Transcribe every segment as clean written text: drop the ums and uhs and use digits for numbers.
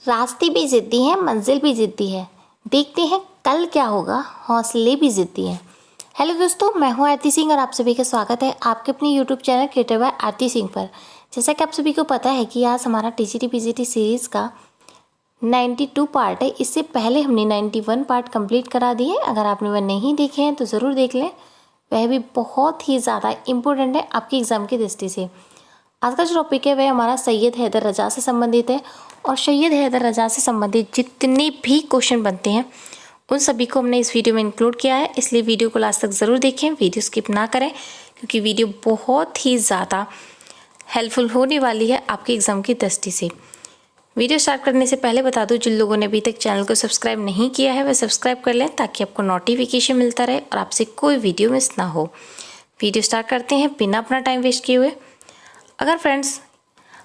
रास्ते भी ज़िद्दी हैं, मंजिल भी ज़िद्दी है। देखते हैं कल क्या होगा, हौसले भी ज़िद्दी हैं। हेलो दोस्तों, मैं हूं आरती सिंह और आप सभी का स्वागत है आपके अपने यूट्यूब चैनल क्रिएटिव बाय आरती सिंह पर। जैसा कि आप सभी को पता है कि आज हमारा टीजीटी पीजीटी सीरीज़ का 92 पार्ट है। इससे पहले हमने 91 पार्ट कंप्लीट करा दिए। अगर आपने वह नहीं देखे हैं तो ज़रूर देख लें, वह भी बहुत ही ज़्यादा इम्पोर्टेंट है आपके एग्ज़ाम की दृष्टि से। आज का जो टॉपिक है वह हमारा सैयद हैदर रजा से संबंधित है और सैयद हैदर रजा से संबंधित जितने भी क्वेश्चन बनते हैं उन सभी को हमने इस वीडियो में इंक्लूड किया है। इसलिए वीडियो को लास्ट तक ज़रूर देखें, वीडियो स्किप ना करें, क्योंकि वीडियो बहुत ही ज़्यादा हेल्पफुल होने वाली है आपके एग्ज़ाम की दृष्टि से। वीडियो स्टार्ट करने से पहले बता दूं, जिन लोगों ने अभी तक चैनल को सब्सक्राइब नहीं किया है वह सब्सक्राइब कर लें ताकि आपको नोटिफिकेशन मिलता रहे और आपसे कोई वीडियो मिस ना हो। वीडियो स्टार्ट करते हैं बिना अपना टाइम वेस्ट किए हुए। अगर फ्रेंड्स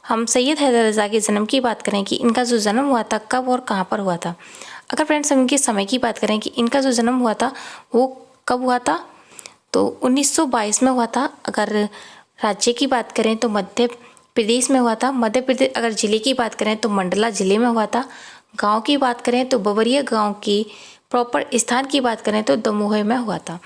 हम सैयद हैदर रजा के जन्म की बात करें कि इनका जो जन्म हुआ था कब और कहाँ पर हुआ था, अगर फ्रेंड्स हम इनके समय की बात करें कि इनका जो जन्म हुआ था वो कब हुआ था, तो 1922 में हुआ था। अगर राज्य की बात करें तो मध्य प्रदेश में हुआ था। मध्य प्रदेश अगर ज़िले की बात करें तो मंडला ज़िले में हुआ था। गांव की बात करें तो बवरिया गांव की प्रॉपर स्थान की बात करें तो दमोह में हुआ था।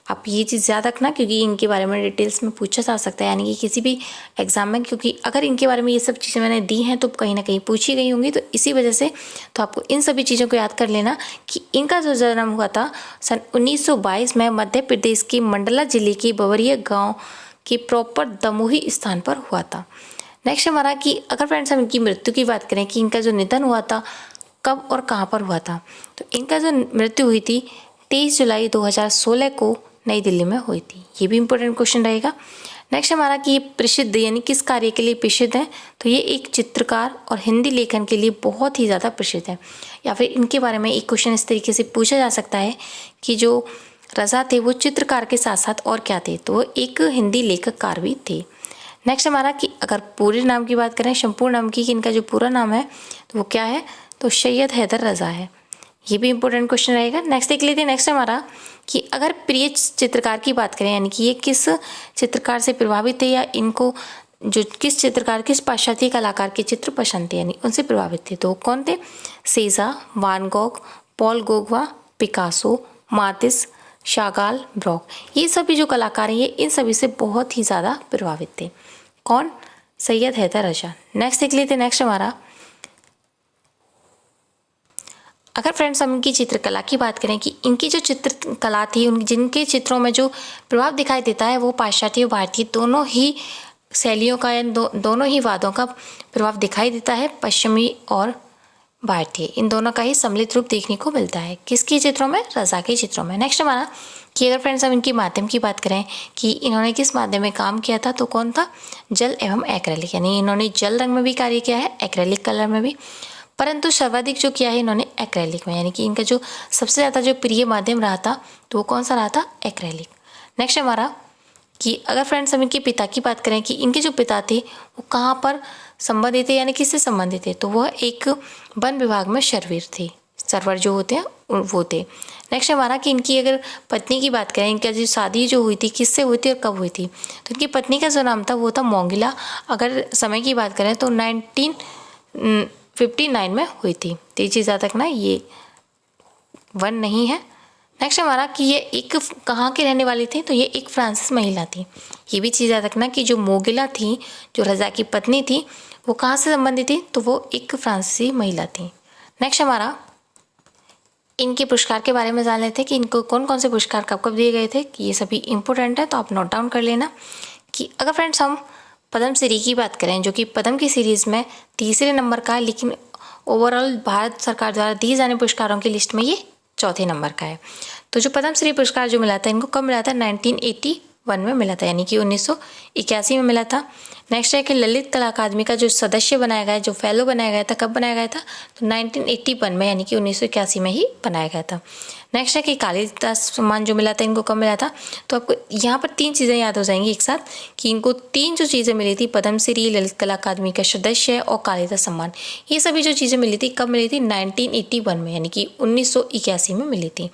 आप ये चीज़ याद रखना, क्योंकि इनके बारे में डिटेल्स में पूछा जा सकता है, यानी कि किसी भी एग्जाम में, क्योंकि अगर इनके बारे में ये सब चीज़ें मैंने दी हैं तो कहीं ना कहीं पूछी गई होंगी, तो इसी वजह से तो आपको इन सभी चीज़ों को याद कर लेना कि इनका जो जन्म हुआ था सन 1922 में मध्य प्रदेश की मंडला जिले की बवरिया गाँव के प्रॉपर दमोही स्थान पर हुआ था। नेक्स्ट हमारा कि अगर फ्रेंड्स हम इनकी मृत्यु की बात करें कि इनका जो निधन हुआ था कब और कहाँ पर हुआ था, तो इनका जो मृत्यु हुई थी 23 जुलाई 2016 को नई दिल्ली में हुई थी। ये भी इंपॉर्टेंट क्वेश्चन रहेगा। नेक्स्ट हमारा कि ये प्रसिद्ध यानी किस कार्य के लिए प्रसिद्ध है, तो ये एक चित्रकार और हिंदी लेखन के लिए बहुत ही ज़्यादा प्रसिद्ध है। या फिर इनके बारे में एक क्वेश्चन इस तरीके से पूछा जा सकता है कि जो रजा थे वो चित्रकार के साथ साथ और क्या थे, तो वो एक हिंदी लेखककार भी थे। नेक्स्ट हमारा कि अगर पूरे नाम की बात करें, संपूर्ण नाम की, कि इनका जो पूरा नाम है तो वो क्या है, तो सैयद हैदर रजा है। ये भी इंपॉर्टेंट क्वेश्चन रहेगा। नेक्स्ट देख लेते हैं। नेक्स्ट हमारा कि अगर प्रिय चित्रकार की बात करें, यानी कि ये किस चित्रकार से प्रभावित थे या इनको जो किस चित्रकार किस पाश्चात्य कलाकार के चित्र पसंद थे, यानी उनसे प्रभावित थे, तो कौन थे? सेजा, वान गॉग, पॉल गोगवा, पिकासो, मातिस, शागाल, ब्रॉक। ये सभी जो कलाकार हैं ये इन सभी से बहुत ही ज़्यादा प्रभावित थे। कौन? सैयद हैदर रजा। नेक्स्ट देख लेते हैं। नेक्स्ट हमारा अगर फ्रेंड्स हम इनकी चित्रकला की बात करें कि इनकी जो चित्रकला थी, उन जिनके चित्रों में जो प्रभाव दिखाई देता है वो पाश्चात्य और भारतीय दोनों ही शैलियों का या दोनों ही वादों का प्रभाव दिखाई देता है। पश्चिमी और भारतीय इन दोनों का ही सम्मिलित रूप देखने को मिलता है। किसके चित्रों में? रजा के चित्रों में। नेक्स्ट हमारा कि अगर फ्रेंड्स हम इनके माध्यम की बात करें कि इन्होंने किस माध्यम में काम किया था, तो कौन था? जल एवं एक्रेलिक, यानी इन्होंने जल रंग में भी कार्य किया है, एक्रेलिक कलर में भी, परंतु सर्वाधिक जो किया है इन्होंने एक्रेलिक में, यानी कि इनका जो सबसे ज़्यादा जो प्रिय माध्यम रहा था तो वो कौन सा रहा था? एक्रेलिक। नेक्स्ट हमारा कि अगर फ्रेंड्स हम इनके पिता की बात करें कि इनके जो पिता थे वो कहाँ पर संबंधित थे, यानी किससे संबंधित थे, तो वह एक वन विभाग में शरवीर थे, सरवर जो होते हैं वो थे। नेक्स्ट हमारा कि इनकी अगर पत्नी की बात करें, इनका जो शादी जो हुई थी किससे हुई थी और कब हुई थी, तो इनकी पत्नी का जो नाम था वो था मोंगिला। अगर समय की बात करें तो 1959 में हुई थी। तो ये चीज़ याद रखना, ये वन नहीं है। नेक्स्ट हमारा कि ये एक कहाँ के रहने वाली थी, तो ये एक फ्रांसीसी महिला थी। ये भी चीज़ याद रखना कि जो मोगिला थी, जो रजा की पत्नी थी, वो कहाँ से संबंधित थी, तो वो एक फ्रांसीसी महिला थी। नेक्स्ट हमारा इनके पुरस्कार के बारे में जान लेते हैं कि इनको कौन कौन से पुरस्कार कब कब दिए गए थे, कि ये सभी इंपॉर्टेंट है, तो आप नोट डाउन कर लेना। कि अगर फ्रेंड्स हम पद्मश्री की बात करें, जो कि पद्म की सीरीज़ में तीसरे नंबर का है, लेकिन ओवरऑल भारत सरकार द्वारा दिए जाने पुरस्कारों की लिस्ट में ये चौथे नंबर का है। तो जो पद्मश्री पुरस्कार जो मिला था इनको कब मिला था? 1981 में मिला था, यानी कि 1981 में मिला था। नेक्स्ट है कि ललित कला अकादमी का जो सदस्य बनाया गया, जो फेलो बनाया गया था, कब बनाया गया था? तो 1981 में, यानी कि 1981 में ही बनाया गया था। नेक्स्ट है कि कालिदास सम्मान जो मिला था इनको कब मिला था, तो आपको यहाँ पर तीन चीज़ें याद हो जाएंगी एक साथ कि इनको तीन जो चीज़ें मिली थी, पद्मश्री, ललित कला अकादमी का सदस्य और कालिदास सम्मान, ये सभी जो चीज़ें मिली थी कब मिली थी? 1981 में, यानी कि 1981 में मिली थी।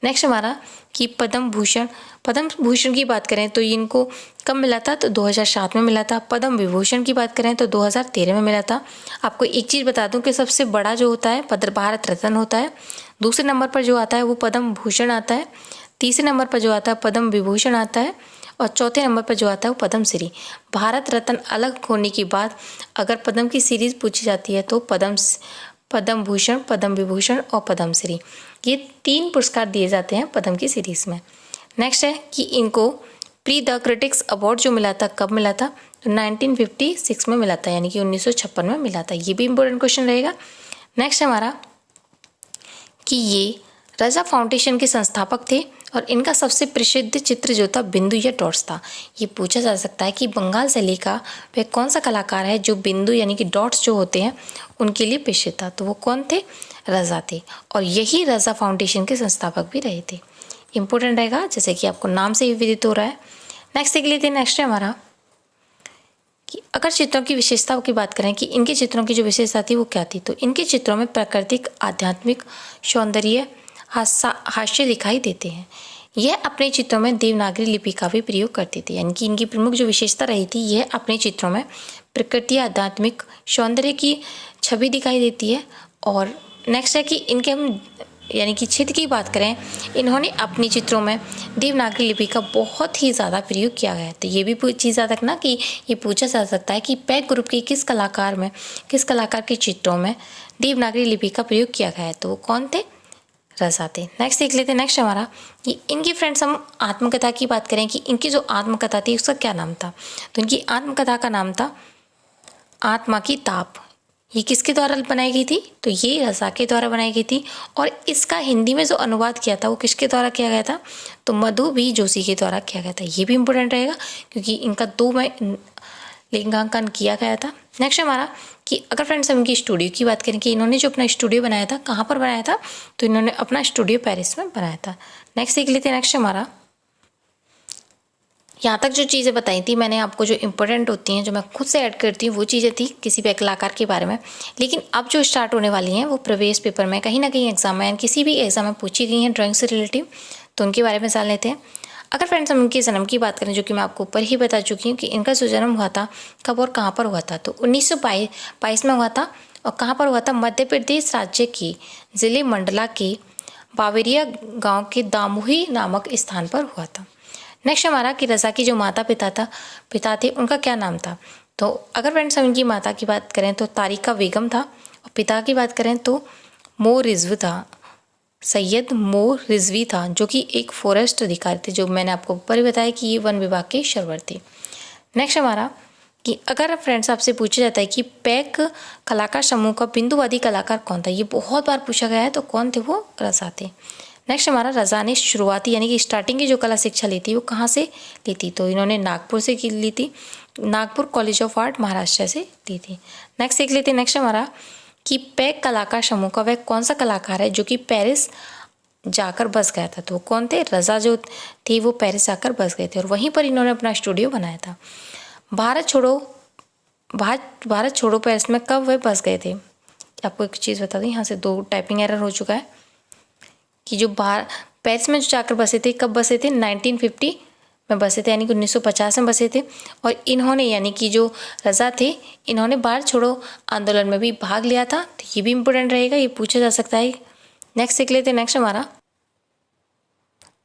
नेक्स्ट हमारा कि पद्म भूषण की बात करें तो इनको कब मिला था, तो 2007 में मिला था। पद्म विभूषण की बात करें तो 2013 में मिला था। आपको एक चीज़ बता दूं कि सबसे बड़ा जो होता है भारत रत्न होता है, दूसरे नंबर पर जो आता है वो पद्म भूषण आता है, तीसरे नंबर पर जो आता है पद्म विभूषण आता है, और चौथे नंबर पर जो आता है वो पद्म श्री। भारत रत्न अलग होने के बाद अगर पद्म की सीरीज पूछी जाती है तो पद्म भूषण, पद्म विभूषण और पद्म श्री, ये 3 पुरस्कार दिए जाते हैं पद्म की सीरीज में। नेक्स्ट है कि इनको प्री द क्रिटिक्स अवार्ड जो मिला था कब मिला था, तो 1956 में मिला था, यानी कि 1956 में मिला था। ये भी इंपॉर्टेंट क्वेश्चन रहेगा। नेक्स्ट हमारा कि ये रजा फाउंडेशन के संस्थापक थे और इनका सबसे प्रसिद्ध चित्र जो था बिंदु या डॉट्स था। ये पूछा जा सकता है कि बंगाल शैली का वह कौन सा कलाकार है जो बिंदु यानी कि डॉट्स जो होते हैं उनके लिए प्रसिद्ध था, तो वो कौन थे, रजा थे, और यही रजा फाउंडेशन के संस्थापक भी रहे थे। इंपॉर्टेंट रहेगा, जैसे कि आपको नाम से ही विदित हो रहा है। नेक्स्ट देख लेते हैं। नेक्स्ट है हमारा कि अगर चित्रों की विशेषताओं की बात करें कि इनके चित्रों की जो विशेषता थी वो क्या थी, तो इनके चित्रों में प्राकृतिक, आध्यात्मिक, सौंदर्य, हास्य दिखाई देते हैं। यह अपने चित्रों में देवनागरी लिपि का भी प्रयोग करते थे, यानी कि इनकी प्रमुख जो विशेषता रही थी यह अपने चित्रों में प्रकृति, आध्यात्मिक, सौंदर्य की छवि दिखाई देती है। और नेक्स्ट है कि इनके हम यानी कि क्षेत्र की बात करें, इन्होंने अपने चित्रों में देवनागरी लिपि का बहुत ही ज़्यादा प्रयोग किया गया है। तो ये भी चीज़ याद रखना कि ये पूछा जा सकता है कि पैक ग्रुप के किस कलाकार के चित्रों में देवनागरी लिपि का प्रयोग किया गया है, तो वो कौन थे, रजा थे। नेक्स्ट देख लेते हैं। नेक्स्ट हमारा कि इनकी फ्रेंड्स हम आत्मकथा की बात करें कि इनकी जो आत्मकथा थी उसका क्या नाम था, तो इनकी आत्मकथा का नाम था आत्मा की ताप। ये किसके द्वारा बनाई गई थी, तो ये रजा के द्वारा बनाई गई थी। और इसका हिंदी में जो अनुवाद किया था वो किसके द्वारा किया गया था, तो मधु बी जोशी के द्वारा किया गया था। ये भी इंपॉर्टेंट रहेगा क्योंकि इनका 2 में लेखांकन किया गया था। नेक्स्ट हमारा कि अगर फ्रेंड्स हम इनकी स्टूडियो की बात करें कि इन्होंने जो अपना स्टूडियो बनाया था कहाँ पर बनाया था, तो इन्होंने अपना स्टूडियो पेरिस में बनाया था। नेक्स्ट देख लेते हैं। नेक्स्ट हमारा यहाँ तक जो चीज़ें बताई थी मैंने आपको, जो इंपॉर्टेंट होती हैं, जो मैं खुद से ऐड करती हूँ वो चीज़ें थी किसी भी कलाकार के बारे में। लेकिन अब जो स्टार्ट होने वाली हैं वो प्रवेश पेपर में कहीं ना कहीं एग्जाम में, किसी भी एग्जाम में पूछी गई हैं ड्राइंग से रिलेटिव, तो उनके बारे में जान लेते हैं। अगर फ्रेंड्स हम उनके जन्म की बात करें, जो कि मैं आपको ऊपर ही बता चुकी हूँ कि इनका जो जन्म हुआ था कब और कहाँ पर हुआ था, तो 1922 में हुआ था। और कहाँ पर हुआ था, मध्य प्रदेश राज्य के ज़िले मंडला के बावरिया गांव के दामुही नामक स्थान पर हुआ था। नेक्स्ट हमारा कि रजा की जो माता पिता थे उनका क्या नाम था, तो अगर फ्रेंड्स हम इनकी माता की बात करें तो तारिका बेगम था, और पिता की बात करें तो मो रिजवी था, सैयद मो रिजवी था, जो कि एक फॉरेस्ट अधिकारी थे, जो मैंने आपको ऊपर ही बताया कि ये वन विभाग के सर्वर थे। नेक्स्ट हमारा कि अगर फ्रेंड्स आपसे पूछा जाता है कि पैक कलाकार समूह का बिंदुवादी कलाकार कौन था, ये बहुत बार पूछा गया है, तो कौन थे, वो रजा थे। नेक्स्ट हमारा रजा ने शुरुआती यानी कि स्टार्टिंग की जो कला शिक्षा ली थी वो कहाँ से ली थी, तो इन्होंने नागपुर से ली थी, Nagpur college of art Maharashtra से ली थी। नेक्स्ट देख लेते हैं। नेक्स्ट हमारा कि पैक कलाकार समूह का वह कौन सा कलाकार है जो कि पेरिस जाकर बस गया था, तो कौन थे, रजा जो थे वो पेरिस जाकर बस गए थे और वहीं पर इन्होंने अपना स्टूडियो बनाया था। भारत छोड़ो पेरिस में कब वह बस गए थे, आपको एक चीज़ बता दूँ, यहाँ से 2 टाइपिंग एरर हो चुका है कि जो पेरिस में जो जाकर बसे थे, कब बसे थे, 1950 में बसे थे, यानी कि 1950 में बसे थे। और इन्होंने यानी कि जो रजा थे इन्होंने भारत छोड़ो आंदोलन में भी भाग लिया था, तो ये भी इम्पोर्टेंट रहेगा, ये पूछा जा सकता है। नेक्स्ट देख लेते हैं। नेक्स्ट हमारा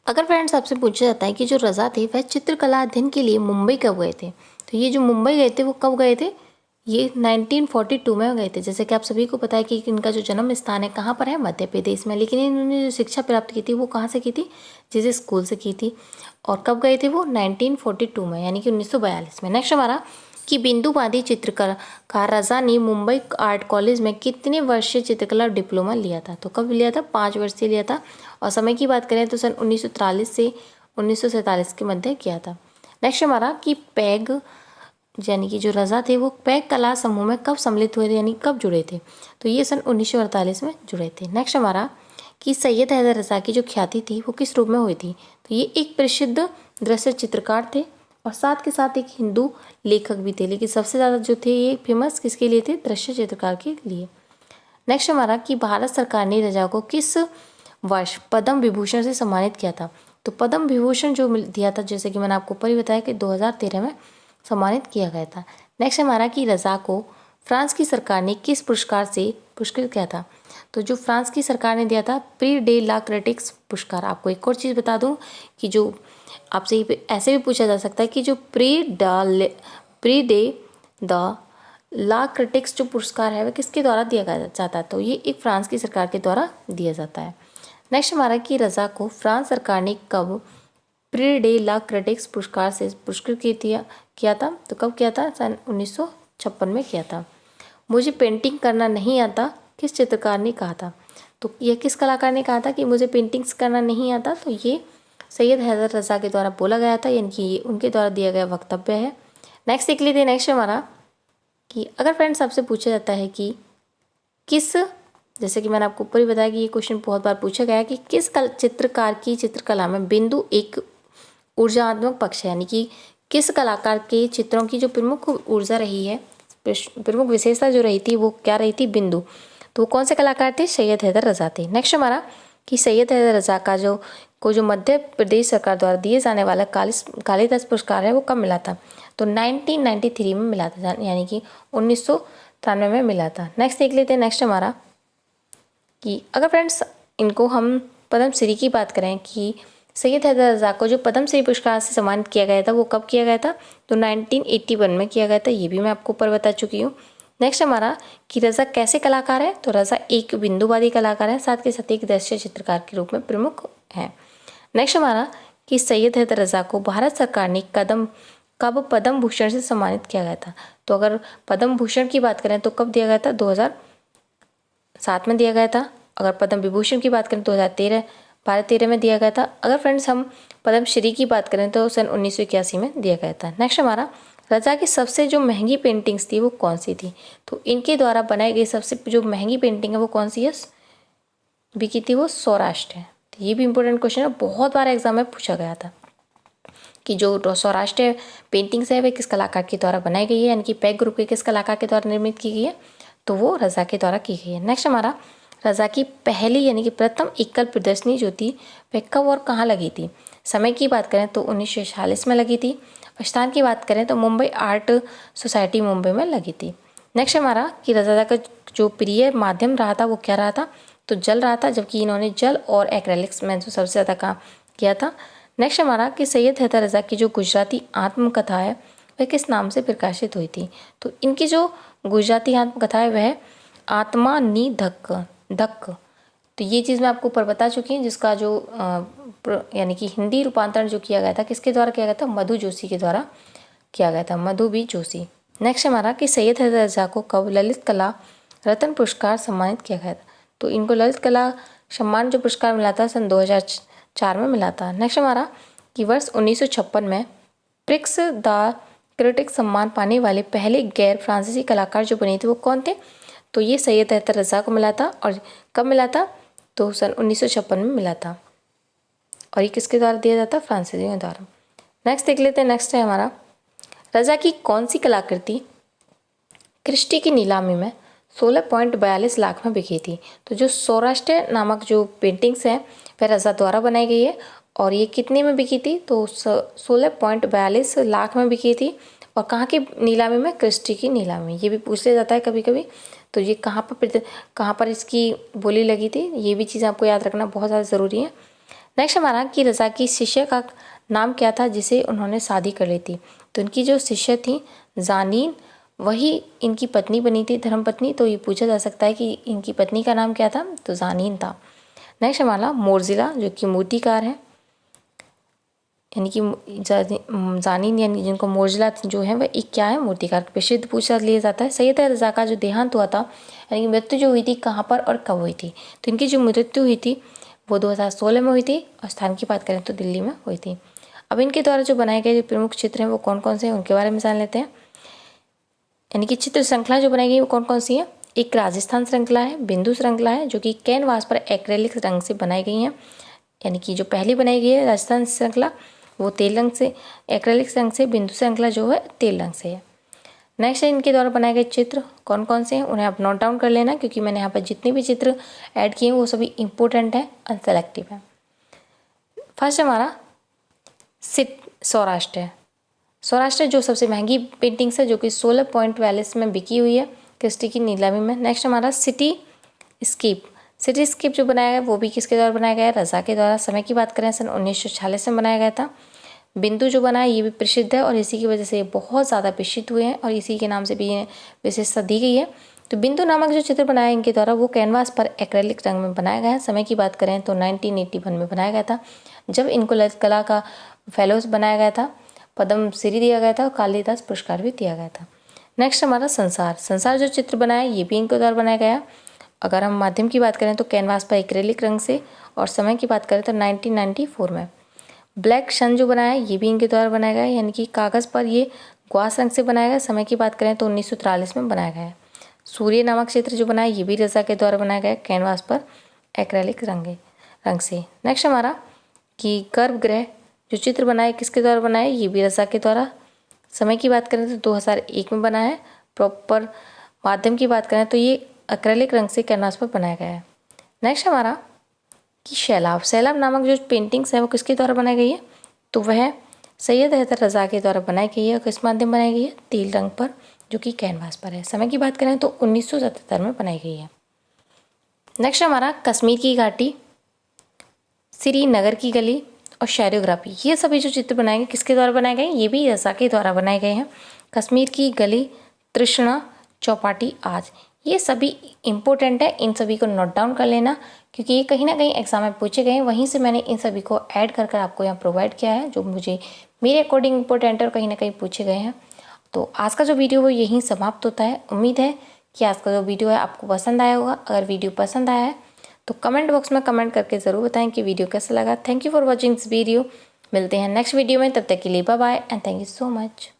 अगर फ्रेंड्स आपसे पूछा जाता है कि जो रजा थे वह चित्रकला अध्ययन के लिए मुंबई कब गए थे, तो ये जो मुंबई गए थे वो कब गए थे, ये 1942 में गए थे। जैसे कि आप सभी को पता है कि इनका जो जन्म स्थान है कहाँ पर है, मध्य प्रदेश में, लेकिन इन्होंने जो शिक्षा प्राप्त की थी वो कहाँ से की थी, जिस स्कूल से की थी। और कब गए थे वो, 1942 में, यानी कि 1942 में। नेक्स्ट हमारा कि बिंदुवादी चित्रकार रजा ने मुंबई आर्ट कॉलेज में कितने वर्षीय चित्रकला डिप्लोमा लिया था, तो कब लिया था, 5 वर्षीय लिया था। और समय की बात करें तो सन 1943 से 1947 के मध्य किया था। नेक्स्ट हमारा कि पैग यानी कि जो रजा थे वो पैक कला समूह में कब सम्मिलित हुए थे, यानी कब जुड़े थे, तो ये सन 1948 में जुड़े थे। नेक्स्ट हमारा कि सैयद हैदर रजा की जो ख्याति थी वो किस रूप में हुई थी, तो ये एक प्रसिद्ध दृश्य चित्रकार थे और साथ के साथ एक हिंदू लेखक भी थे, लेकिन सबसे ज़्यादा जो थे ये फेमस किसके लिए थे, दृश्य चित्रकार के लिए। नेक्स्ट हमारा कि भारत सरकार ने रजा को किस वर्ष पद्म विभूषण से सम्मानित किया था। तो पद्म विभूषण जो दिया था, जैसे कि मैंने आपको ऊपर ही बताया कि 2013 में सम्मानित किया गया था। नेक्स्ट हमारा कि रज़ा को फ्रांस की सरकार ने किस पुरस्कार से पुरस्कृत किया था। तो जो फ्रांस की सरकार ने दिया था प्री डे ला क्रिटिक्स पुरस्कार। आपको एक और चीज़ बता दूं कि जो आपसे ऐसे भी पूछा जा सकता है कि जो प्री डे द ला क्रिटिक्स जो पुरस्कार है वह किसके द्वारा दिया जाता है। तो ये एक फ्रांस की सरकार के द्वारा दिया जाता है। नेक्स्ट हमारा कि रज़ा को फ्रांस सरकार ने कब प्री डे ला क्रिटिक्स पुरस्कार से पुरस्कृत किया था। तो कब किया था? सन 1956 में किया था। मुझे पेंटिंग करना नहीं आता किस चित्रकार ने कहा था। तो यह किस कलाकार ने कहा था कि मुझे पेंटिंग्स करना नहीं आता। तो ये सैयद हैदर रज़ा के द्वारा बोला गया था, यानी कि ये उनके द्वारा दिया गया वक्तव्य है। नेक्स्ट देख लीजिए। नेक्स्ट हमारा कि अगर फ्रेंड्स आपसे पूछा जाता है कि किस, जैसे कि मैंने आपको ऊपर ही बताया कि ये क्वेश्चन बहुत बार पूछा गया है कि किस चित्रकार की चित्रकला में बिंदु एक ऊर्जात्मक पक्ष है, यानी कि किस कलाकार के चित्रों की जो प्रमुख ऊर्जा रही है, प्रमुख विशेषता जो रही थी वो क्या रही थी? बिंदु। तो वो कौन से कलाकार थे? सैयद हैदर रज़ा थे। नेक्स्ट हमारा कि सैयद हैदर रज़ा का जो मध्य प्रदेश सरकार द्वारा दिए जाने वाला कालिदास पुरस्कार है वो कब मिला था। तो 1993 में मिला था, यानी कि 1993 में मिला था। नेक्स्ट देख लेते हैं। नेक्स्ट हमारा कि अगर फ्रेंड्स इनको हम पद्मश्री की बात करें कि सैयद हैदर रज़ा को जो पद्मश्री पुरस्कार से सम्मानित किया गया था वो कब किया गया था। तो 1981 में किया गया था। ये भी मैं आपको ऊपर बता चुकी हूँ। नेक्स्ट हमारा कि रज़ा कैसे कलाकार है। तो रज़ा एक बिंदुवादी कलाकार है, साथ के साथ एक दृश्य चित्रकार के रूप में प्रमुख है। नेक्स्ट हमारा कि सैयद हैदर रज़ा को भारत सरकार ने कब पद्म भूषण से सम्मानित किया गया था। तो अगर पद्म भूषण की बात करें तो कब दिया गया था? 2007 में दिया गया था। अगर पद्म विभूषण की बात करें तो 2013 में दिया गया था। अगर फ्रेंड्स हम पद्मश्री की बात करें तो सन 1981 में दिया गया था। नेक्स्ट हमारा रज़ा की सबसे जो महंगी पेंटिंग्स थी वो कौन सी थी। तो इनके द्वारा बनाई गई सबसे जो महंगी पेंटिंग है वो कौन सी है? बिकी थी वो सौराष्ट्र है। तो ये भी इंपॉर्टेंट क्वेश्चन है, बहुत बार एग्जाम में पूछा गया था कि जो सौराष्ट्र पेंटिंग्स है वे किस कलाकार के द्वारा बनाई गई है, यानी कि पैक ग्रुप के किस कलाकार के द्वारा निर्मित की गई है। तो वो रज़ा के द्वारा की गई है। नेक्स्ट हमारा रज़ा की पहली यानी कि प्रथम एकल प्रदर्शनी जो थी वह कब और कहाँ लगी थी। समय की बात करें तो 1946 में लगी थी। स्थान की बात करें तो मुंबई आर्ट सोसाइटी मुंबई में लगी थी। नेक्स्ट हमारा कि रज़ा का जो प्रिय माध्यम रहा था वो क्या रहा था। तो जल रहा था, जबकि इन्होंने जल और एक्रेलिक्स में जो सबसे ज़्यादा काम किया था। नेक्स्ट हमारा कि सैयद हैदर रज़ा की जो गुजराती आत्मकथा है वह किस नाम से प्रकाशित हुई थी। तो इनकी जो गुजराती आत्मकथा है वह आत्मा नी धक। तो ये चीज़ मैं आपको ऊपर बता चुकी हूँ, जिसका जो यानी कि हिंदी रूपांतरण जो किया गया था किसके द्वारा किया गया था? मधु जोशी के द्वारा किया गया था, मधु बी जोशी। नेक्स्ट हमारा कि सैयद हैदर रज़ा को कब ललित कला रत्न पुरस्कार सम्मानित किया गया था। तो इनको ललित कला सम्मान जो पुरस्कार मिला था सन 2004 में मिला था। नेक्स्ट हमारा कि वर्ष 1956 में प्रिक्स द क्रिटिक सम्मान पाने वाले पहले गैर फ्रांसीसी कलाकार जो बने थे वो कौन थे। तो ये सैयद हैदर रज़ा को मिला था। और कब मिला था? तो सन 1956 में मिला था। और ये किसके द्वारा दिया जाता? फ्रांसीसियों द्वारा। नेक्स्ट देख लेते हैं। नेक्स्ट है हमारा रज़ा की कौन सी कलाकृति क्रिस्टी की नीलामी में 16.42 लाख में बिकी थी। तो जो सौराष्ट्र नामक जो पेंटिंग्स हैं वह रज़ा द्वारा बनाई गई है और ये कितने में बिकी थी? तो 16.42 लाख में बिकी थी। और कहाँ की नीलामी में? क्रिस्टी की नीलामी। ये भी पूछ लिया जाता है कभी कभी। तो ये कहाँ पर इसकी बोली लगी थी, ये भी चीज़ आपको याद रखना बहुत ज़्यादा ज़रूरी है। नेक्स्ट हमारा कि रज़ा की शिष्य का नाम क्या था जिसे उन्होंने शादी कर ली थी। तो इनकी जो शिष्य थी जानीन, वही इनकी पत्नी बनी थी, धर्मपत्नी। तो ये पूछा जा सकता है कि इनकी पत्नी का नाम क्या था। तो जानीन था। नेक्स्ट हमारा मोरजिला जो कि मूर्तिकार है, यानी कि जानीन यानी जिनको मोरजिला जो है वह एक क्या है? मूर्तिकार। प्रसिद्ध पूछा लिया जाता है। सैयद रज़ा का जो देहांत हुआ था यानी कि मृत्यु जो हुई थी कहाँ पर और कब हुई थी। तो इनकी जो मृत्यु हुई थी वो 2016 में हुई थी और स्थान की बात करें तो दिल्ली में हुई थी। अब इनके द्वारा जो बनाए गए जो प्रमुख चित्र हैं वो कौन कौन से हैं उनके बारे में जान लेते हैं। यानी कि चित्र श्रृंखला जो बनाई गई वो कौन कौन सी है। एक राजस्थान श्रृंखला है, बिंदु श्रृंखला है जो कि कैनवास पर एक्रेलिक रंग से बनाई गई हैं। यानी कि जो पहली बनाई गई है राजस्थान श्रृंखला वो तेल रंग से, एक्रेलिक रंग से, बिंदु श्रृंखला जो है तेल रंग से है। नेक्स्ट है इनके द्वारा बनाए गए चित्र कौन कौन से हैं, उन्हें आप नोट डाउन कर लेना, क्योंकि मैंने यहाँ पर जितने भी चित्र ऐड किए हैं वो सभी इंपॉर्टेंट हैं, अनसेलेक्टिव हैं। फर्स्ट हमारा सौराष्ट्र है। सौराष्ट्र जो सबसे महंगी पेंटिंग्स है, जो कि 16.42 में बिकी हुई है क्रिस्टी की नीलामी में। नेक्स्ट हमारा सिटी स्केप जो बनाया गया वो भी किसके द्वारा बनाया गया है, रज़ा के द्वारा। समय की बात करें सन 1946 में बनाया गया था। बिंदु जो बना है ये भी प्रसिद्ध है और इसी की वजह से ये बहुत ज़्यादा प्रसिद्ध हुए हैं और इसी के नाम से भी विशेषता दी गई है। तो बिंदु नामक जो चित्र बनाया इनके द्वारा वो कैनवास पर एक्रेलिक रंग में बनाया गया है। समय की बात करें तो 1981 में बनाया गया था, जब इनको ललित कला का फेलोज बनाया गया था, पद्म श्री दिया गया था और कालिदास पुरस्कार भी दिया गया था। नेक्स्ट हमारा संसार जो चित्र बनाया ये भी इनके द्वारा बनाया गया। अगर हम माध्यम की बात करें तो कैनवास पर एक्रेलिक रंग से, और समय की बात करें तो 1994 में। ब्लैक सन जो बनाया ये भी इनके द्वारा बनाया गया है, यानी कि कागज़ पर ये ग्वास रंग से बनाया गया। समय की बात करें तो 1943 में बनाया गया है। सूर्य नामक चित्र जो बनाया ये भी रज़ा के द्वारा बनाया गया है, कैनवास पर एक्रेलिक रंग से। नेक्स्ट हमारा कि गर्भगृह जो चित्र बनाया किसके द्वारा बनाया है, ये भी रज़ा के द्वारा। समय की बात करें तो 2001 में बना है। प्रॉपर माध्यम की बात करें तो ये एक्रेलिक रंग से कैनवास पर बनाया गया है। नेक्स्ट हमारा कि सैलाब नामक जो पेंटिंग्स है वो किसके द्वारा बनाई गई है, तो वह सैयद हैदर रज़ा के द्वारा बनाई गई है। और किस माध्यम बनाई गई है, तेल रंग पर, जो कि कैनवास पर है। समय की बात करें तो 1977 में बनाई गई है। नेक्स्ट हमारा कश्मीर की घाटी, श्रीनगर की गली और शैरियोग्राफी, ये सभी जो चित्र बनाए गए किसके द्वारा बनाए गए, ये भी रज़ा के द्वारा बनाए गए हैं। कश्मीर की गली, तृष्णा, चौपाटी, आज, ये सभी इंपॉर्टेंट है, इन सभी को नोट डाउन कर लेना, क्योंकि ये कहीं ना कहीं एग्जाम में पूछे गए हैं। वहीं से मैंने इन सभी को ऐड कर आपको यहाँ प्रोवाइड किया है, जो मुझे मेरे अकॉर्डिंग इंपॉर्टेंट है और कहीं ना कहीं पूछे गए हैं। तो आज का जो वीडियो वो यहीं समाप्त होता है। उम्मीद है कि आज का जो वीडियो है आपको पसंद आया होगा। अगर वीडियो पसंद आया है तो कमेंट बॉक्स में कमेंट करके ज़रूर बताएं कि वीडियो कैसा लगा। Thank you for watching this video. मिलते हैं नेक्स्ट वीडियो में, तब तक के लिए bye bye and thank you so much.